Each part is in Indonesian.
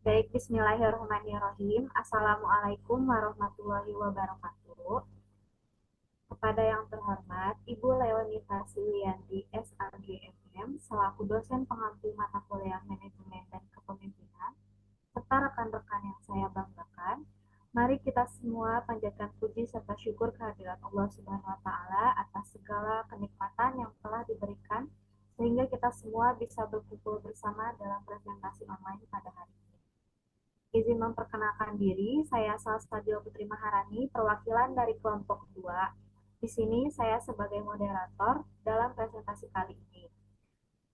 Baik, bismillahirrahmanirrahim. Assalamualaikum warahmatullahi wabarakatuh. Kepada yang terhormat, Ibu Leonita Silianti, SAGMM, selaku dosen pengampu mata kuliah Manajemen dan Kepemimpinan, serta rekan-rekan yang saya banggakan, mari kita semua panjatkan puji serta syukur kehadirat Allah Subhanahu wa Ta'ala atas segala kenikmatan yang telah diberikan, sehingga kita semua bisa berkumpul bersama dalam presentasi online pada hari ini. Izin memperkenalkan diri, saya Salsabil Putri Maharani, perwakilan dari kelompok 2. Di sini saya sebagai moderator dalam presentasi kali ini.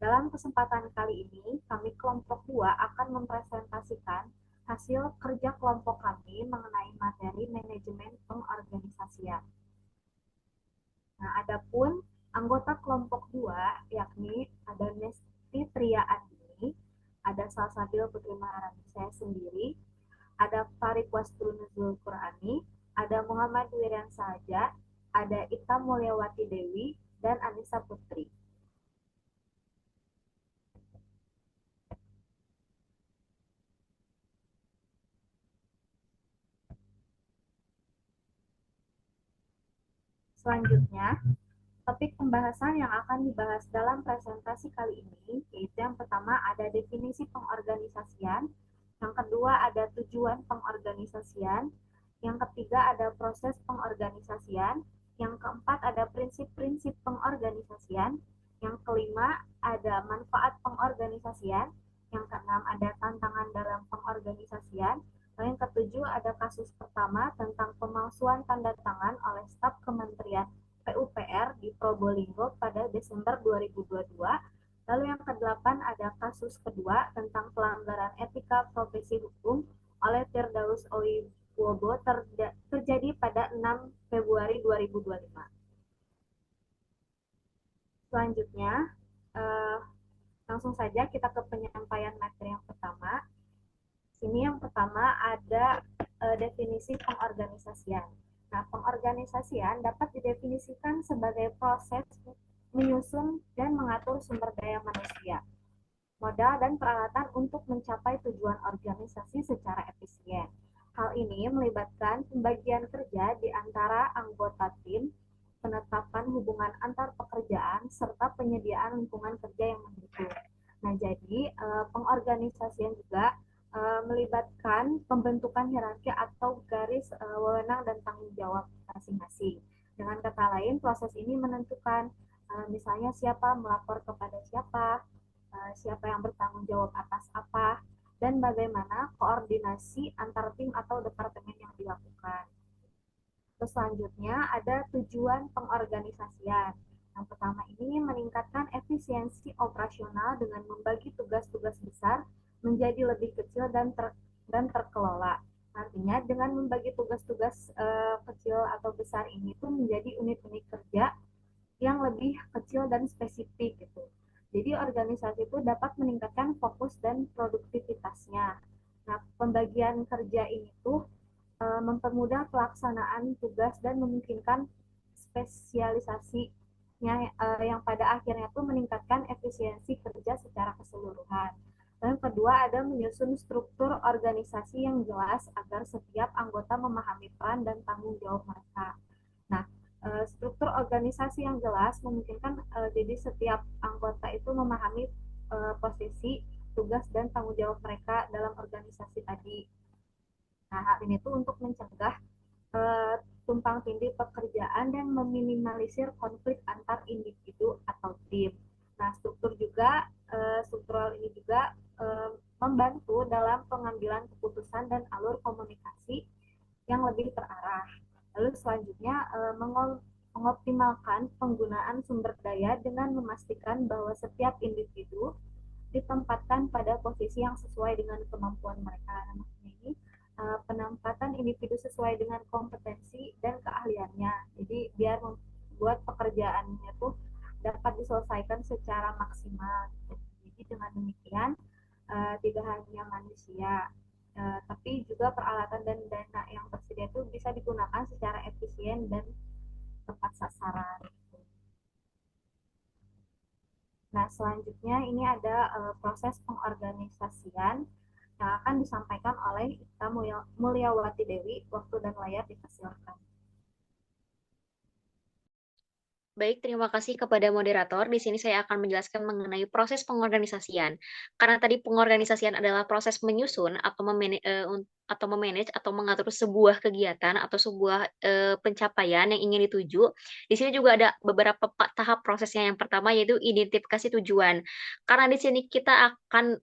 Dalam kesempatan kali ini, kami kelompok 2 akan mempresentasikan hasil kerja kelompok kami mengenai materi manajemen pengorganisasian. Nah, adapun anggota kelompok 2 yakni ada Nesti Tria Andini, ada Salsabil Putri Maharani saya sendiri, ada Farid Wastul Nuzul Qurani, ada Muhammad Wirian Saja, ada Ita Mulyawati Dewi, dan Anissa Putri. Selanjutnya, topik pembahasan yang akan dibahas dalam presentasi kali ini, yaitu yang pertama ada definisi pengorganisasian, yang kedua ada tujuan pengorganisasian, yang ketiga ada proses pengorganisasian, yang keempat ada prinsip-prinsip pengorganisasian, yang kelima ada manfaat pengorganisasian, yang keenam ada tantangan dalam pengorganisasian, yang ketujuh ada kasus pertama tentang pemalsuan tanda tangan oleh staf Kementerian PUPR di Probolinggo pada Desember 2022. Lalu yang kedelapan ada kasus kedua tentang pelanggaran etika profesi hukum oleh Firdaus Owibowo terjadi pada 6 Februari 2025. Selanjutnya, eh, langsung saja kita ke penyampaian materi yang pertama. Sini yang pertama ada definisi pengorganisasian. Nah, pengorganisasian dapat didefinisikan sebagai proses menyusun dan mengatur sumber daya manusia, modal dan peralatan untuk mencapai tujuan organisasi secara efisien. Hal ini melibatkan pembagian kerja di antara anggota tim, penetapan hubungan antar pekerjaan, serta penyediaan lingkungan kerja yang mendukung. Nah, jadi pengorganisasian juga melibatkan pembentukan hierarki atau garis wewenang dan tanggung jawab masing-masing. Dengan kata lain, proses ini menentukan misalnya siapa melapor kepada siapa, siapa yang bertanggung jawab atas apa, dan bagaimana koordinasi antar tim atau departemen yang dilakukan. Terus selanjutnya ada tujuan pengorganisasian. Yang pertama ini meningkatkan efisiensi operasional dengan membagi tugas-tugas besar menjadi lebih kecil dan terkelola. Artinya dengan membagi tugas-tugas kecil atau besar ini tuh menjadi unit-unit kerja yang lebih kecil dan spesifik gitu. Jadi organisasi itu dapat meningkatkan fokus dan produktivitasnya. Nah, pembagian kerja ini tuh mempermudah pelaksanaan tugas dan memungkinkan spesialisasinya yang pada akhirnya tuh meningkatkan efisiensi kerja secara keseluruhan. Dan yang kedua ada menyusun struktur organisasi yang jelas agar setiap anggota memahami peran dan tanggung jawab mereka. Nah, struktur organisasi yang jelas memungkinkan jadi setiap anggota itu memahami posisi, tugas dan tanggung jawab mereka dalam organisasi tadi. Nah, hal ini tuh untuk mencegah uh, tumpang tindih pekerjaan dan meminimalisir konflik antar individu atau tim. Nah, struktural ini juga membantu dalam pengambilan keputusan dan alur komunikasi yang lebih terarah. Lalu selanjutnya mengoptimalkan penggunaan sumber daya dengan memastikan bahwa setiap individu ditempatkan pada posisi yang sesuai dengan kemampuan mereka. Maksudnya ini penempatan individu sesuai dengan kompetensi dan keahliannya. Jadi biar membuat pekerjaannya tuh dapat diselesaikan secara maksimal. Jadi dengan demikian tidak hanya manusia, tapi juga peralatan dan dana yang tersedia itu bisa digunakan secara efisien dan tepat sasaran. Nah, selanjutnya ini ada proses pengorganisasian. yang akan disampaikan oleh Ita Mulyawati Dewi. Waktu dan layar dipersilakan. Baik, terima kasih kepada moderator. Di sini saya akan menjelaskan mengenai proses pengorganisasian. Karena tadi pengorganisasian adalah proses menyusun atau memanage atau mengatur sebuah kegiatan atau sebuah pencapaian yang ingin dituju. Di sini juga ada beberapa tahap prosesnya. Yang pertama yaitu identifikasi tujuan. Karena di sini kita akan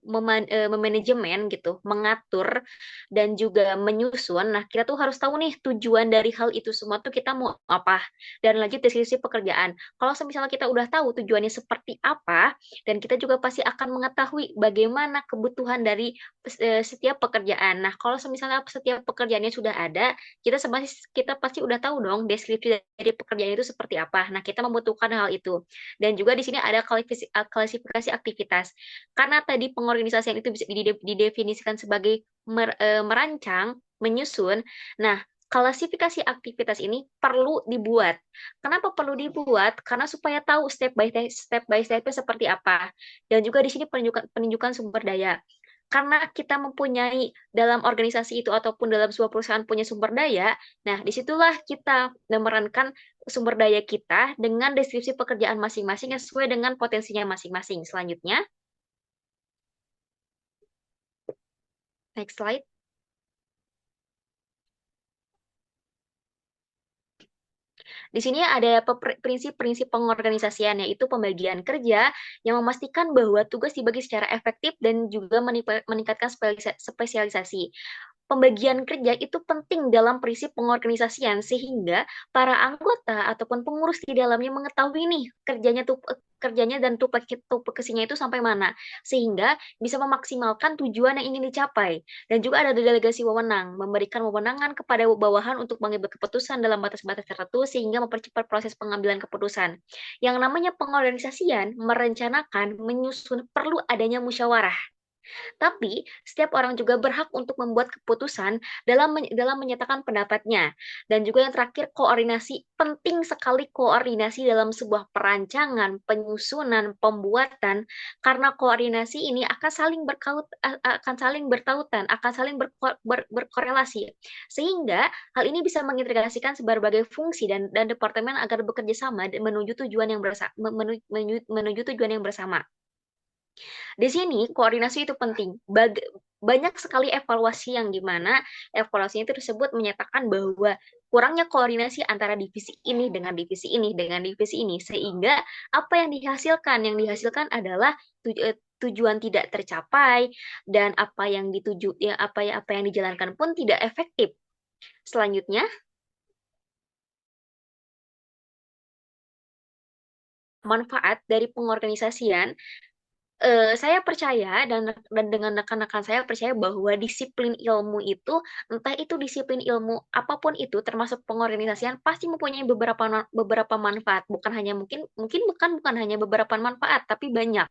memanajemen gitu, mengatur dan juga menyusun. Nah, kita tuh harus tahu nih tujuan dari hal itu semua tuh kita mau apa dan lanjut deskripsi pekerjaan. Kalau misalnya kita udah tahu tujuannya seperti apa, dan kita juga pasti akan mengetahui bagaimana kebutuhan dari setiap pekerjaan. Nah, kalau misalnya setiap pekerjaannya sudah ada, kita pasti udah tahu dong deskripsi dari pekerjaan itu seperti apa. Nah, kita membutuhkan hal itu. Dan juga di sini ada klasifikasi aktivitas. Karena tadi pengorganisasian itu bisa didefinisikan sebagai merancang, menyusun. Nah, klasifikasi aktivitas ini perlu dibuat. Kenapa perlu dibuat? Karena supaya tahu step by stepnya seperti apa. Dan juga di sini penunjukan sumber daya. Karena kita mempunyai dalam organisasi itu ataupun dalam sebuah perusahaan punya sumber daya, nah disitulah kita memerankan sumber daya kita dengan deskripsi pekerjaan masing-masing yang sesuai dengan potensinya masing-masing. Selanjutnya, next slide. Di sini ada prinsip-prinsip pengorganisasian, yaitu pembagian kerja yang memastikan bahwa tugas dibagi secara efektif dan juga meningkatkan spesialisasi. Pembagian kerja itu penting dalam prinsip pengorganisasian sehingga para anggota ataupun pengurus di dalamnya mengetahui nih kerjanya dan tupoksinya itu sampai mana sehingga bisa memaksimalkan tujuan yang ingin dicapai. Dan juga ada delegasi wewenang, memberikan wewenangan kepada bawahan untuk mengambil keputusan dalam batas-batas tertentu sehingga mempercepat proses pengambilan keputusan. Yang namanya pengorganisasian merencanakan, menyusun perlu adanya musyawarah. Tapi setiap orang juga berhak untuk membuat keputusan dalam menyatakan pendapatnya. Dan juga yang terakhir koordinasi, penting sekali koordinasi dalam sebuah perancangan, penyusunan, pembuatan karena koordinasi ini akan saling bertautan, akan saling berkorelasi. Sehingga hal ini bisa mengintegrasikan berbagai fungsi dan departemen agar bekerja sama menuju tujuan yang bersama menuju tujuan yang bersama. Di sini koordinasi itu penting. Banyak sekali evaluasi yang dimana evaluasi itu tersebut menyatakan bahwa kurangnya koordinasi antara divisi ini dengan divisi ini dengan divisi ini sehingga apa yang dihasilkan adalah tujuan tidak tercapai dan apa yang dijalankan pun tidak efektif. Selanjutnya, manfaat dari pengorganisasian saya percaya dan dengan rekan-rekan saya percaya bahwa disiplin ilmu itu entah itu disiplin ilmu apapun itu termasuk pengorganisasian pasti mempunyai beberapa manfaat bukan hanya beberapa manfaat tapi banyak.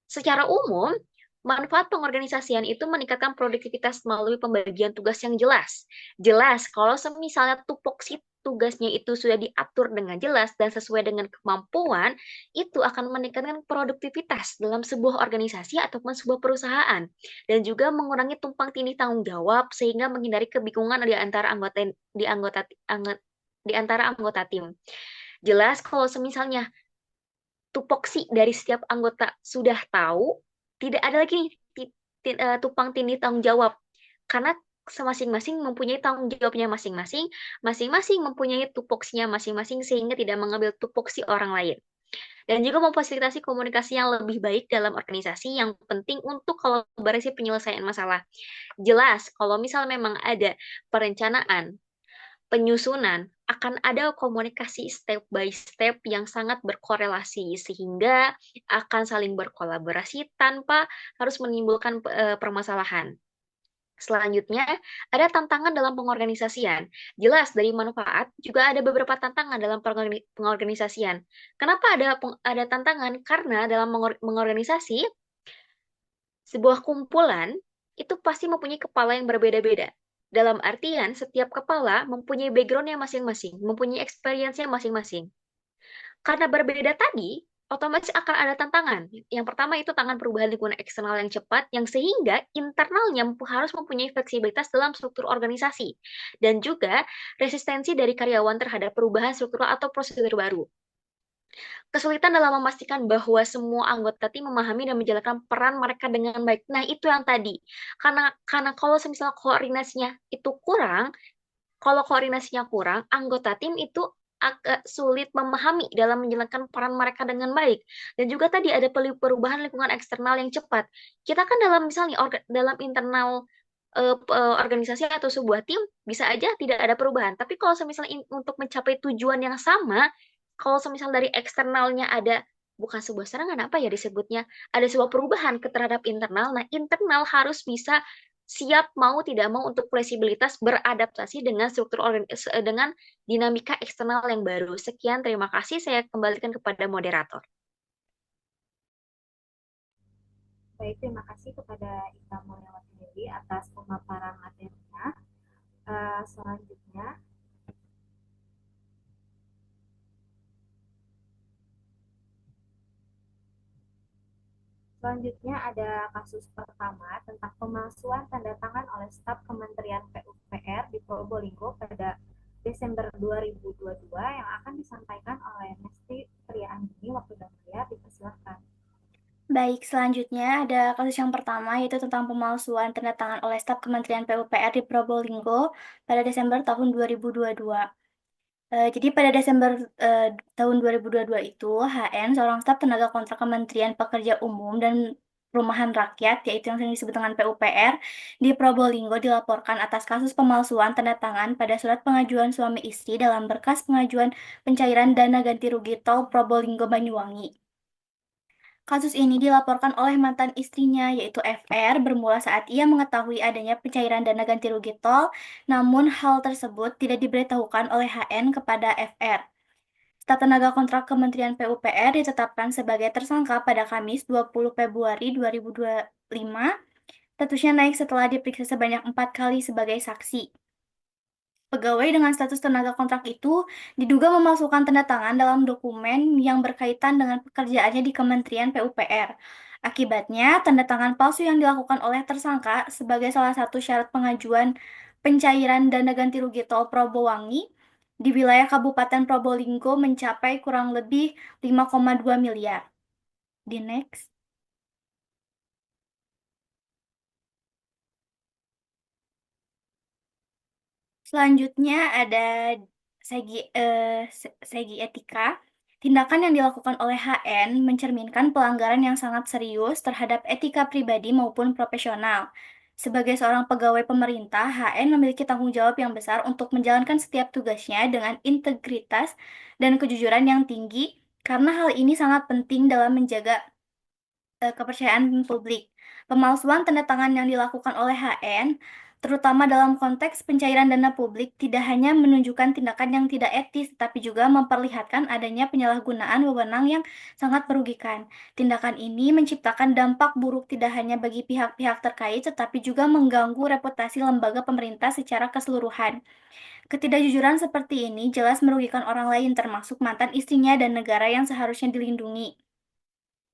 Secara umum, manfaat pengorganisasian itu meningkatkan produktivitas melalui pembagian tugas yang jelas. Jelas, kalau misalnya tupoksi tugasnya itu sudah diatur dengan jelas dan sesuai dengan kemampuan, itu akan meningkatkan produktivitas dalam sebuah organisasi ataupun sebuah perusahaan. Dan juga mengurangi tumpang tindih tanggung jawab sehingga menghindari kebingungan di antara anggota tim. Jelas kalau misalnya tupoksi dari setiap anggota sudah tahu, tidak ada lagi nih tumpang tindih tanggung jawab. Karena masing-masing mempunyai tanggung jawabnya masing-masing, masing-masing mempunyai tupoksinya masing-masing sehingga tidak mengambil tupoksi orang lain. Dan juga memfasilitasi komunikasi yang lebih baik dalam organisasi yang penting untuk kolaborasi penyelesaian masalah. Jelas, kalau misal memang ada perencanaan, penyusunan akan ada komunikasi step by step yang sangat berkorelasi sehingga akan saling berkolaborasi tanpa harus menimbulkan permasalahan. Selanjutnya, ada tantangan dalam pengorganisasian. Jelas dari manfaat, juga ada beberapa tantangan dalam pengorganisasian. Kenapa ada tantangan? Karena dalam mengorganisasi, sebuah kumpulan itu pasti mempunyai kepala yang berbeda-beda. Dalam artian, setiap kepala mempunyai background yang masing-masing, mempunyai experience-nya masing-masing. Karena berbeda tadi, otomatis akan ada tantangan. Yang pertama itu tantangan perubahan lingkungan eksternal yang cepat, yang sehingga internalnya harus mempunyai fleksibilitas dalam struktur organisasi, dan juga resistensi dari karyawan terhadap perubahan struktural atau prosedur baru. Kesulitan dalam memastikan bahwa semua anggota tim memahami dan menjalankan peran mereka dengan baik. Nah, itu yang tadi. Karena kalau misalnya koordinasinya itu kurang, kalau koordinasinya kurang, anggota tim itu agak sulit memahami dalam menjalankan peran mereka dengan baik. Dan juga tadi ada perubahan lingkungan eksternal yang cepat. Kita kan dalam misalnya dalam internal organisasi atau sebuah tim bisa aja tidak ada perubahan. Tapi kalau misalnya untuk mencapai tujuan yang sama, kalau semisal dari eksternalnya ada bukan sebuah serangan apa ya disebutnya, ada sebuah perubahan terhadap internal. Nah, internal harus bisa siap mau tidak mau untuk fleksibilitas beradaptasi dengan dengan dinamika eksternal yang baru. Sekian, terima kasih. Saya kembalikan kepada moderator. Baik, terima kasih kepada Ita Mulyawati atas pemaparan materinya. Selanjutnya, Selanjutnya ada kasus pertama tentang pemalsuan tanda tangan oleh staf Kementerian PUPR di Probolinggo pada Desember 2022 yang akan disampaikan oleh Nesti Triandini. Waktu dan Maya, dipersilakan. Baik, selanjutnya ada kasus yang pertama yaitu tentang pemalsuan tanda tangan oleh staf Kementerian PUPR di Probolinggo pada Desember tahun 2022. Jadi pada Desember tahun 2022 itu, HN, seorang staf tenaga kontrak Kementerian Pekerja Umum dan Perumahan Rakyat, yaitu yang sering disebut dengan PUPR, di Probolinggo dilaporkan atas kasus pemalsuan tanda tangan pada surat pengajuan suami istri dalam berkas pengajuan pencairan dana ganti rugi tol Probolinggo-Banyuwangi. Kasus ini dilaporkan oleh mantan istrinya, yaitu FR, bermula saat ia mengetahui adanya pencairan dana ganti rugi tol, namun hal tersebut tidak diberitahukan oleh HN kepada FR. Staf tenaga kontrak Kementerian PUPR ditetapkan sebagai tersangka pada Kamis 20 Februari 2025, statusnya naik setelah diperiksa sebanyak 4 kali sebagai saksi. Pegawai dengan status tenaga kontrak itu diduga memasukkan tanda tangan dalam dokumen yang berkaitan dengan pekerjaannya di Kementerian PUPR. Akibatnya, tanda tangan palsu yang dilakukan oleh tersangka sebagai salah satu syarat pengajuan pencairan dana ganti rugi tol Probowangi di wilayah Kabupaten Probolinggo mencapai kurang lebih 5,2 miliar. Di next. Selanjutnya ada segi etika. Tindakan yang dilakukan oleh HN mencerminkan pelanggaran yang sangat serius terhadap etika pribadi maupun profesional. Sebagai seorang pegawai pemerintah, HN memiliki tanggung jawab yang besar untuk menjalankan setiap tugasnya dengan integritas dan kejujuran yang tinggi, karena hal ini sangat penting dalam menjaga kepercayaan publik. Pemalsuan tanda tangan yang dilakukan oleh HN, terutama dalam konteks pencairan dana publik, tidak hanya menunjukkan tindakan yang tidak etis, tapi juga memperlihatkan adanya penyalahgunaan wewenang yang sangat merugikan. Tindakan ini menciptakan dampak buruk tidak hanya bagi pihak-pihak terkait, tetapi juga mengganggu reputasi lembaga pemerintah secara keseluruhan. Ketidakjujuran seperti ini jelas merugikan orang lain, termasuk mantan istrinya dan negara yang seharusnya dilindungi.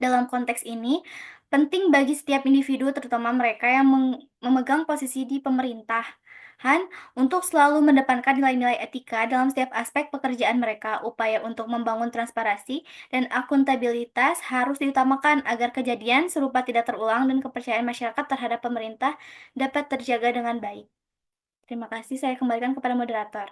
Dalam konteks ini, penting bagi setiap individu, terutama mereka yang memegang posisi di pemerintahan, untuk selalu mendepankan nilai-nilai etika dalam setiap aspek pekerjaan mereka. Upaya untuk membangun transparansi dan akuntabilitas harus diutamakan agar kejadian serupa tidak terulang dan kepercayaan masyarakat terhadap pemerintah dapat terjaga dengan baik. Terima kasih, saya kembalikan kepada moderator.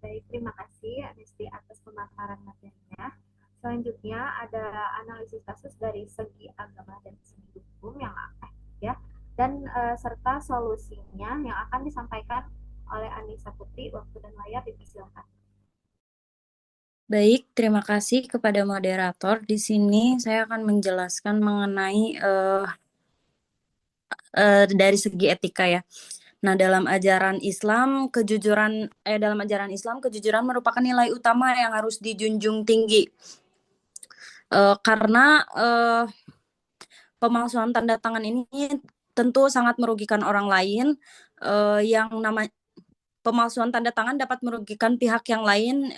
Baik, terima kasih Nesti atas pemaparan materinya. Selanjutnya ada analisis kasus dari segi agama dan segi hukum yang ya dan serta solusinya yang akan disampaikan oleh Anissa Putri. Waktu dan layar, dipersilakan. Baik, terima kasih kepada moderator. Di sini saya akan menjelaskan mengenai dari segi etika ya. Nah, dalam ajaran Islam, kejujuran merupakan nilai utama yang harus dijunjung tinggi. Karena pemalsuan tanda tangan ini tentu sangat merugikan orang lain. Pemalsuan tanda tangan dapat merugikan pihak yang lain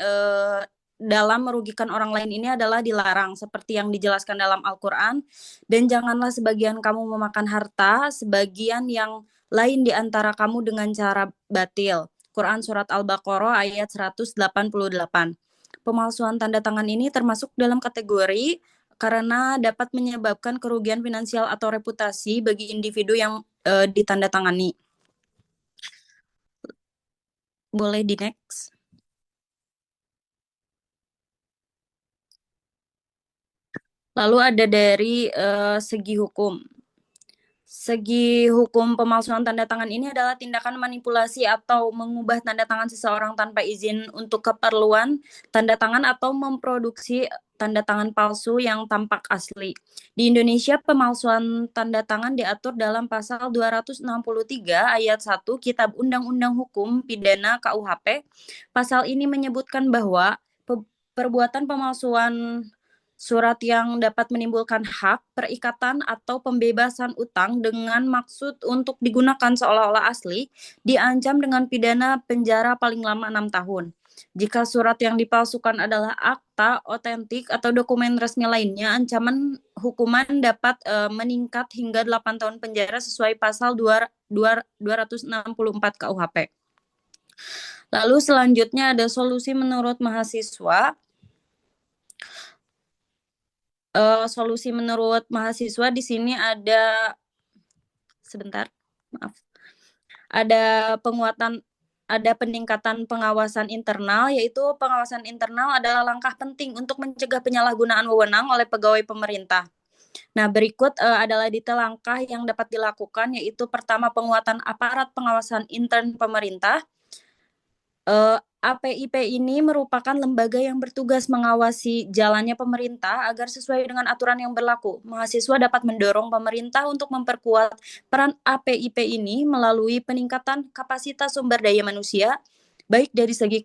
dalam merugikan orang lain ini adalah dilarang, seperti yang dijelaskan dalam Al-Quran. Dan janganlah sebagian kamu memakan harta sebagian yang lain di antara kamu dengan cara batil. Quran Surat Al-Baqarah ayat 188. Pemalsuan tanda tangan ini termasuk dalam kategori karena dapat menyebabkan kerugian finansial atau reputasi bagi individu yang ditandatangani. Boleh di next. Lalu ada dari segi hukum. Segi hukum pemalsuan tanda tangan ini adalah tindakan manipulasi atau mengubah tanda tangan seseorang tanpa izin untuk keperluan tanda tangan atau memproduksi tanda tangan palsu yang tampak asli. Di Indonesia, pemalsuan tanda tangan diatur dalam pasal 263 ayat 1 Kitab Undang-Undang Hukum Pidana KUHP. Pasal ini menyebutkan bahwa perbuatan pemalsuan surat yang dapat menimbulkan hak, perikatan, atau pembebasan utang dengan maksud untuk digunakan seolah-olah asli, diancam dengan pidana penjara paling lama 6 tahun. Jika surat yang dipalsukan adalah akta, otentik, atau dokumen resmi lainnya, ancaman hukuman dapat meningkat hingga 8 tahun penjara sesuai pasal 264 KUHP. Lalu selanjutnya ada solusi menurut mahasiswa. Solusi menurut mahasiswa di sini ada ada peningkatan pengawasan internal, yaitu pengawasan internal adalah langkah penting untuk mencegah penyalahgunaan wewenang oleh pegawai pemerintah. Nah, berikut adalah detail langkah yang dapat dilakukan, yaitu pertama, penguatan aparat pengawasan intern pemerintah. APIP ini merupakan lembaga yang bertugas mengawasi jalannya pemerintah agar sesuai dengan aturan yang berlaku. Mahasiswa dapat mendorong pemerintah untuk memperkuat peran APIP ini melalui peningkatan kapasitas sumber daya manusia, baik dari segi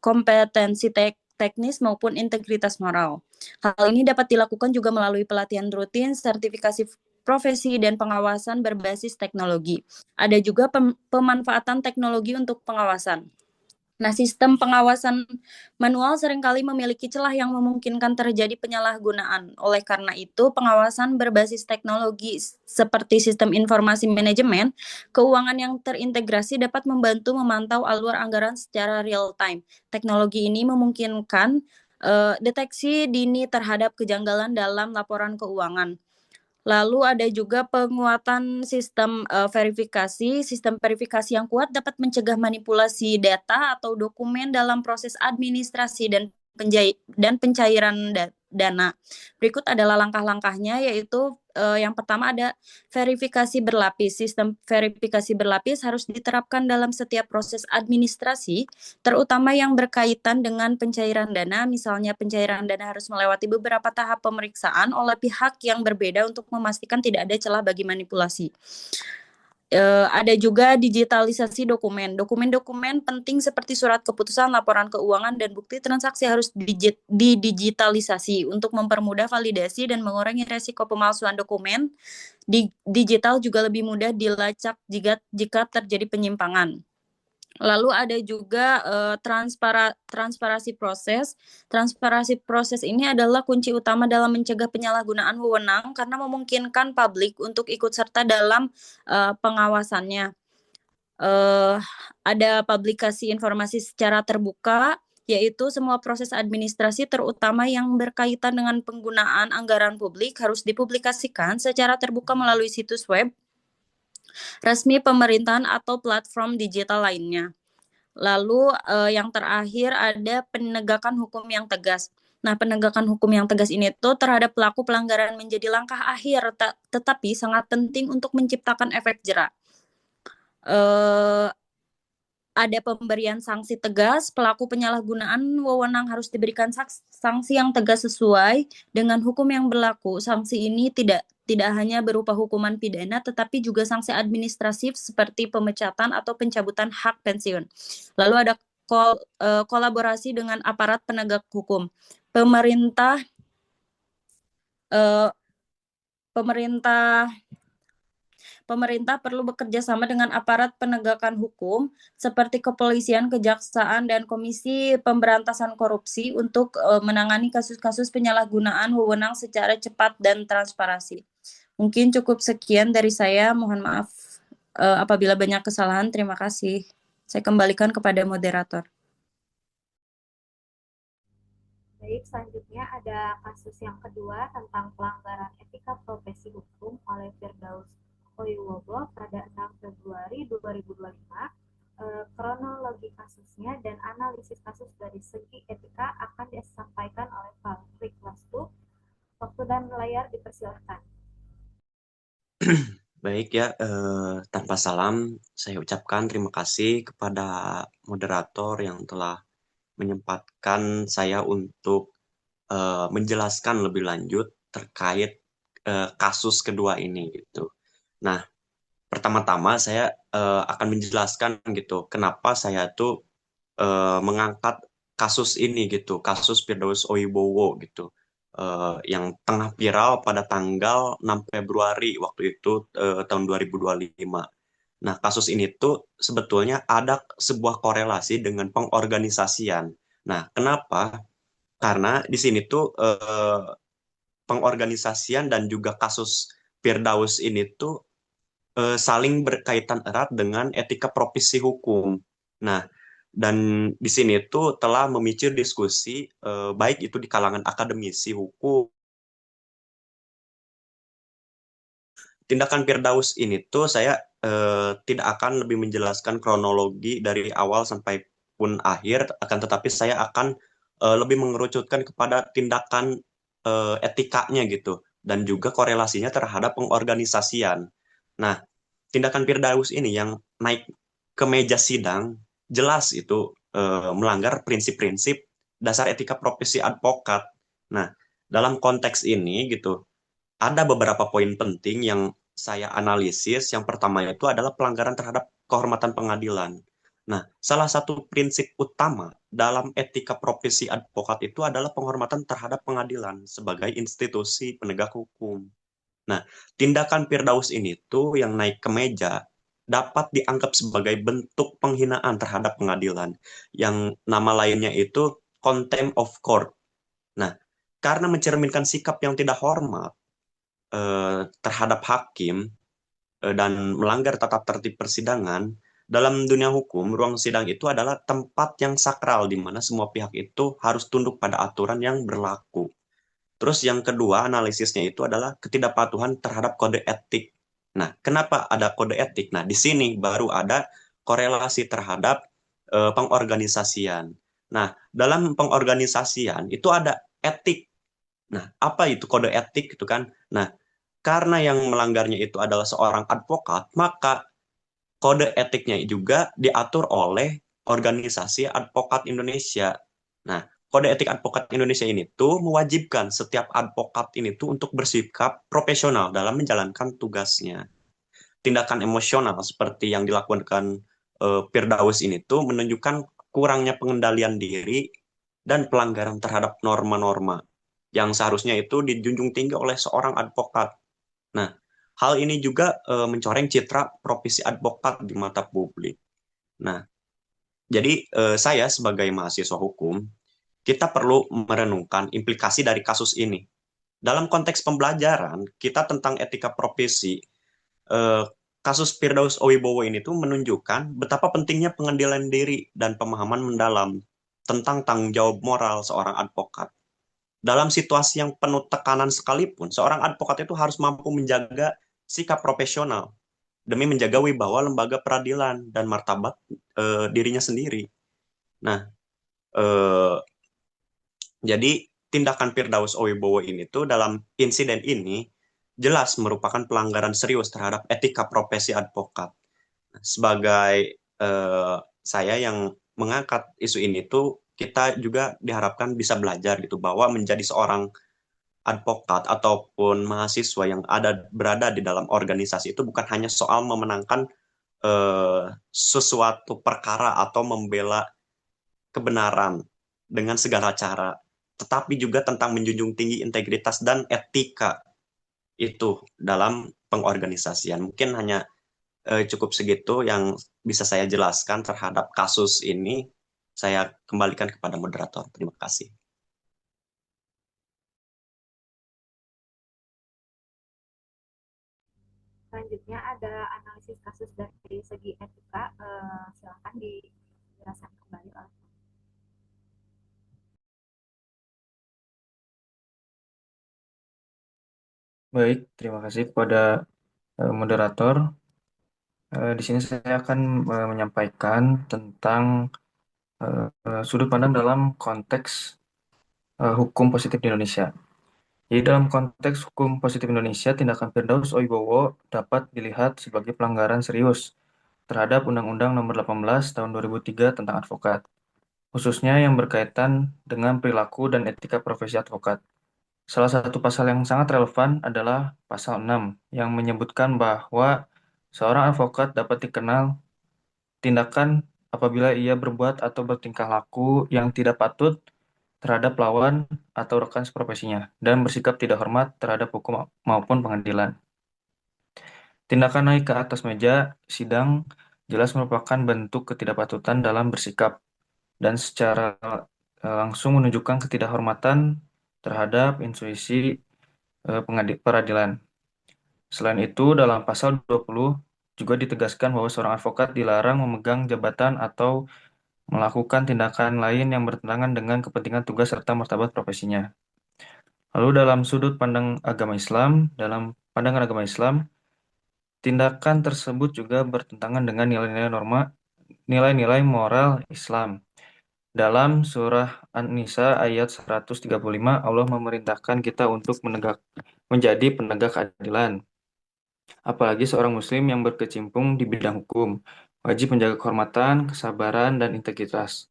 kompetensi teknis maupun integritas moral. Hal ini dapat dilakukan juga melalui pelatihan rutin, sertifikasi profesi, dan pengawasan berbasis teknologi. Ada juga pemanfaatan teknologi untuk pengawasan. Nah, sistem pengawasan manual seringkali memiliki celah yang memungkinkan terjadi penyalahgunaan. Oleh karena itu, pengawasan berbasis teknologi seperti sistem informasi manajemen keuangan yang terintegrasi dapat membantu memantau alur anggaran secara real time. Teknologi ini memungkinkan deteksi dini terhadap kejanggalan dalam laporan keuangan. Lalu ada juga penguatan sistem verifikasi. Sistem verifikasi yang kuat dapat mencegah manipulasi data atau dokumen dalam proses administrasi dan pencairan dana. Berikut adalah langkah-langkahnya, yaitu yang pertama ada verifikasi berlapis. Sistem verifikasi berlapis harus diterapkan dalam setiap proses administrasi, terutama yang berkaitan dengan pencairan dana. Misalnya pencairan dana harus melewati beberapa tahap pemeriksaan oleh pihak yang berbeda untuk memastikan tidak ada celah bagi manipulasi. Ada juga digitalisasi dokumen. Dokumen-dokumen penting seperti surat keputusan, laporan keuangan, dan bukti transaksi harus didigitalisasi untuk mempermudah validasi dan mengurangi resiko pemalsuan dokumen. Digital juga lebih mudah dilacak jika terjadi penyimpangan. Lalu ada juga transparansi proses. Transparansi proses ini adalah kunci utama dalam mencegah penyalahgunaan wewenang karena memungkinkan publik untuk ikut serta dalam pengawasannya. Ada publikasi informasi secara terbuka, yaitu semua proses administrasi terutama yang berkaitan dengan penggunaan anggaran publik harus dipublikasikan secara terbuka melalui situs web resmi pemerintahan atau platform digital lainnya. Lalu yang terakhir ada penegakan hukum yang tegas. Nah, penegakan hukum yang tegas ini tuh terhadap pelaku pelanggaran menjadi langkah akhir, tetapi sangat penting untuk menciptakan efek jera. Ada pemberian sanksi tegas, pelaku penyalahgunaan wewenang harus diberikan sanksi yang tegas sesuai dengan hukum yang berlaku. Sanksi ini tidak hanya berupa hukuman pidana, tetapi juga sanksi administratif seperti pemecatan atau pencabutan hak pensiun. Lalu ada kolaborasi dengan aparat penegak hukum. Pemerintah Pemerintah perlu bekerja sama dengan aparat penegakan hukum seperti kepolisian, kejaksaan, dan Komisi Pemberantasan Korupsi untuk menangani kasus-kasus penyalahgunaan wewenang secara cepat dan transparansi. Mungkin cukup sekian dari saya. Mohon maaf apabila banyak kesalahan. Terima kasih. Saya kembalikan kepada moderator. Baik, selanjutnya ada kasus yang kedua tentang pelanggaran etika profesi hukum oleh Firdaus Oiwobo pada 6 Februari 2025. Kronologi kasusnya dan analisis kasus dari segi etika akan disampaikan oleh Pak Rikwastu. Waktu dan layar dipersilahkan. Baik ya, tanpa salam saya ucapkan terima kasih kepada moderator yang telah menyempatkan saya untuk menjelaskan lebih lanjut terkait kasus kedua ini gitu. Nah, pertama-tama saya akan menjelaskan gitu kenapa saya tuh mengangkat kasus ini gitu, kasus Firdaus Oibowo gitu. Yang tengah viral pada tanggal 6 Februari waktu itu tahun 2025. Nah, kasus ini tuh sebetulnya ada sebuah korelasi dengan pengorganisasian. Nah, kenapa? Karena di sini tuh pengorganisasian dan juga kasus Firdaus ini tuh saling berkaitan erat dengan etika profesi hukum. Nah, dan di sini tuh telah memicu diskusi baik itu di kalangan akademisi hukum. Tindakan Firdaus ini tuh saya tidak akan lebih menjelaskan kronologi dari awal sampai pun akhir, akan tetapi saya akan lebih mengerucutkan kepada tindakan etikanya gitu, dan juga korelasinya terhadap pengorganisasian. Nah, tindakan Firdaus ini yang naik ke meja sidang jelas itu melanggar prinsip-prinsip dasar etika profesi advokat. Nah, dalam konteks ini gitu, ada beberapa poin penting yang saya analisis. Yang pertama itu adalah pelanggaran terhadap kehormatan pengadilan. Nah, salah satu prinsip utama dalam etika profesi advokat itu adalah penghormatan terhadap pengadilan sebagai institusi penegak hukum. Nah, tindakan Firdaus ini tuh yang naik ke meja dapat dianggap sebagai bentuk penghinaan terhadap pengadilan, yang nama lainnya itu contempt of court. Nah, karena mencerminkan sikap yang tidak hormat terhadap hakim dan melanggar tata tertib persidangan, dalam dunia hukum, ruang sidang itu adalah tempat yang sakral di mana semua pihak itu harus tunduk pada aturan yang berlaku. Terus yang kedua analisisnya itu adalah ketidakpatuhan terhadap kode etik. Nah, kenapa ada kode etik? Nah, di sini baru ada korelasi terhadap pengorganisasian. Nah, dalam pengorganisasian itu ada etik. Nah, apa itu kode etik itu kan? Nah, karena yang melanggarnya itu adalah seorang advokat, maka kode etiknya juga diatur oleh organisasi advokat Indonesia. Nah, kode etik advokat Indonesia ini tuh mewajibkan setiap advokat ini tuh untuk bersikap profesional dalam menjalankan tugasnya. Tindakan emosional seperti yang dilakukan Firdaus ini tuh menunjukkan kurangnya pengendalian diri dan pelanggaran terhadap norma-norma yang seharusnya itu dijunjung tinggi oleh seorang advokat. Nah, hal ini juga mencoreng citra profesi advokat di mata publik. Nah, jadi saya sebagai mahasiswa hukum, kita perlu merenungkan implikasi dari kasus ini. Dalam konteks pembelajaran kita tentang etika profesi, kasus Firdaus Owibowo ini tuh menunjukkan betapa pentingnya pengendalian diri dan pemahaman mendalam tentang tanggung jawab moral seorang advokat. Dalam situasi yang penuh tekanan sekalipun, seorang advokat itu harus mampu menjaga sikap profesional demi menjaga wibawa lembaga peradilan dan martabat dirinya sendiri. Nah, jadi tindakan Firdaus Owibowo ini tuh dalam insiden ini jelas merupakan pelanggaran serius terhadap etika profesi advokat. Sebagai saya yang mengangkat isu ini tuh, kita juga diharapkan bisa belajar gitu bahwa menjadi seorang advokat ataupun mahasiswa yang berada di dalam organisasi itu bukan hanya soal memenangkan sesuatu perkara atau membela kebenaran dengan segala cara, tetapi juga tentang menjunjung tinggi integritas dan etika itu dalam pengorganisasian. Mungkin hanya cukup segitu yang bisa saya jelaskan terhadap kasus ini. Saya kembalikan kepada moderator. Terima kasih. Selanjutnya ada analisis kasus dari segi etika. Silakan dijelaskan kembali oleh. Baik, terima kasih kepada moderator. Di sini saya akan menyampaikan tentang sudut pandang dalam konteks hukum positif di Indonesia. Jadi dalam konteks hukum positif Indonesia, tindakan Firdaus Oibowo dapat dilihat sebagai pelanggaran serius terhadap Undang-Undang Nomor 18 Tahun 2003 tentang advokat, khususnya yang berkaitan dengan perilaku dan etika profesi advokat. Salah satu pasal yang sangat relevan adalah pasal 6 yang menyebutkan bahwa seorang advokat dapat dikenal tindakan apabila ia berbuat atau bertingkah laku yang tidak patut terhadap lawan atau rekan seprofesinya dan bersikap tidak hormat terhadap hukum maupun pengadilan. Tindakan naik ke atas meja sidang jelas merupakan bentuk ketidakpatutan dalam bersikap dan secara langsung menunjukkan ketidakhormatan terhadap institusi peradilan. Selain itu, dalam pasal 20 juga ditegaskan bahwa seorang advokat dilarang memegang jabatan atau melakukan tindakan lain yang bertentangan dengan kepentingan tugas serta martabat profesinya. Lalu dalam sudut pandang agama Islam, dalam pandangan agama Islam, tindakan tersebut juga bertentangan dengan nilai-nilai moral Islam. Dalam surah An-Nisa ayat 135, Allah memerintahkan kita untuk menjadi penegak keadilan. Apalagi seorang muslim yang berkecimpung di bidang hukum, wajib menjaga kehormatan, kesabaran, dan integritas.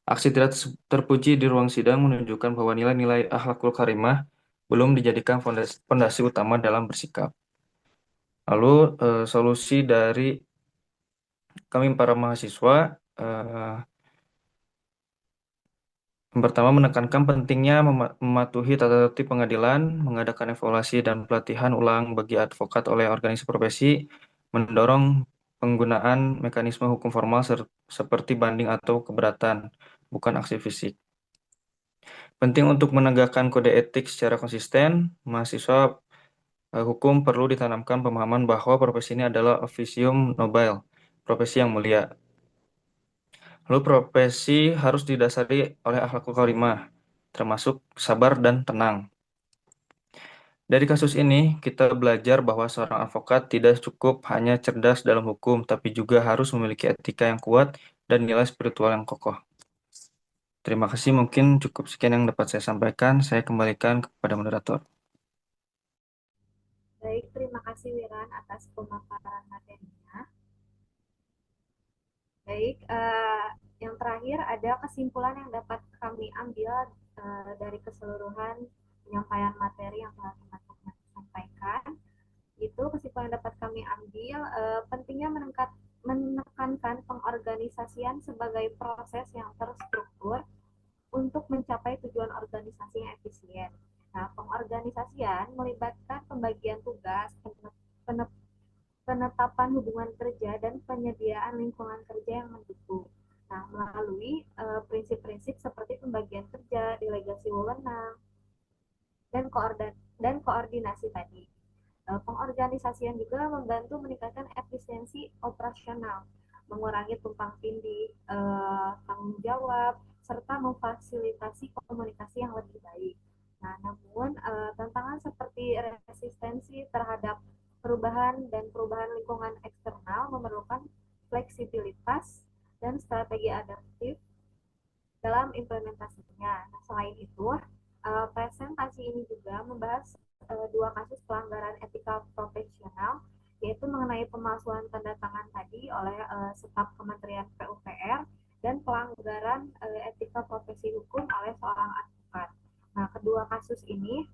Aksi tidak terpuji di ruang sidang menunjukkan bahwa nilai-nilai akhlakul karimah belum dijadikan fondasi utama dalam bersikap. Lalu solusi dari kami para mahasiswa yang pertama menekankan pentingnya mematuhi tata tertib pengadilan, mengadakan evaluasi dan pelatihan ulang bagi advokat oleh organisasi profesi, mendorong penggunaan mekanisme hukum formal seperti banding atau keberatan, bukan aksi fisik. Penting untuk menegakkan kode etik secara konsisten, mahasiswa hukum perlu ditanamkan pemahaman bahwa profesi ini adalah officium nobile, profesi yang mulia. Lalu profesi harus didasari oleh akhlakul karimah, termasuk sabar dan tenang. Dari kasus ini, kita belajar bahwa seorang advokat tidak cukup hanya cerdas dalam hukum, tapi juga harus memiliki etika yang kuat dan nilai spiritual yang kokoh. Terima kasih, mungkin cukup sekian yang dapat saya sampaikan. Saya kembalikan kepada moderator. Baik, terima kasih Wiran atas pemaparan materinya. Baik, yang terakhir ada kesimpulan yang dapat kami ambil dari keseluruhan penyampaian materi yang telah teman-teman sampaikan. Itu kesimpulan yang dapat kami ambil pentingnya menekankan pengorganisasian sebagai proses yang terstruktur untuk mencapai tujuan organisasi yang efisien. Nah, pengorganisasian melibatkan pembagian tugas, penetapan hubungan kerja, dan penyediaan lingkungan kerja yang mendukung. Nah, melalui prinsip-prinsip seperti pembagian kerja, delegasi wewenang, dan koordinasi tadi. Pengorganisasian juga membantu meningkatkan efisiensi operasional, mengurangi tumpang tindih tanggung jawab, serta memfasilitasi komunikasi yang lebih baik. Nah, namun tantangan seperti resistensi terhadap perubahan dan perubahan lingkungan eksternal memerlukan fleksibilitas dan strategi adaptif dalam implementasinya. Nah, selain itu, presentasi ini juga membahas dua kasus pelanggaran etika profesional, yaitu mengenai pemalsuan tanda tangan tadi oleh staf Kementerian PUPR dan pelanggaran etika profesi hukum oleh seorang advokat. Nah, kedua kasus ini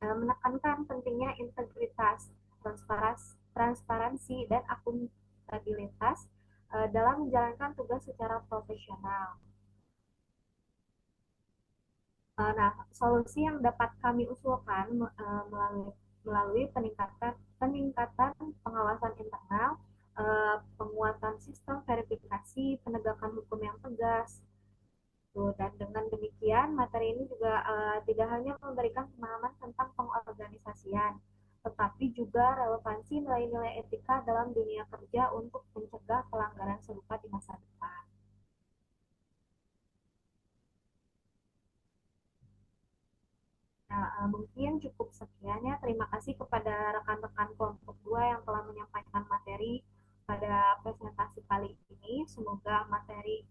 menekankan pentingnya integritas, transparansi, dan akuntabilitas dalam menjalankan tugas secara profesional. Nah, solusi yang dapat kami usulkan melalui peningkatan pengawasan internal, penguatan sistem verifikasi, penegakan hukum yang tegas. Tuh, dan dengan demikian, materi ini juga tidak hanya memberikan pemahaman tentang pengorganisasian, tetapi juga relevansi nilai-nilai etika dalam dunia kerja untuk mencegah pelanggaran serupa di masa depan. Nah, mungkin cukup sekian ya. Terima kasih kepada rekan-rekan kelompok 2 yang telah menyampaikan materi pada presentasi kali ini. Semoga materi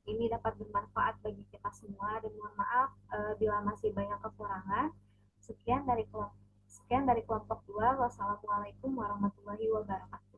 ini dapat bermanfaat bagi kita semua dan mohon maaf bila masih banyak kekurangan. Sekian dari kelompok 2. Wassalamualaikum warahmatullahi wabarakatuh.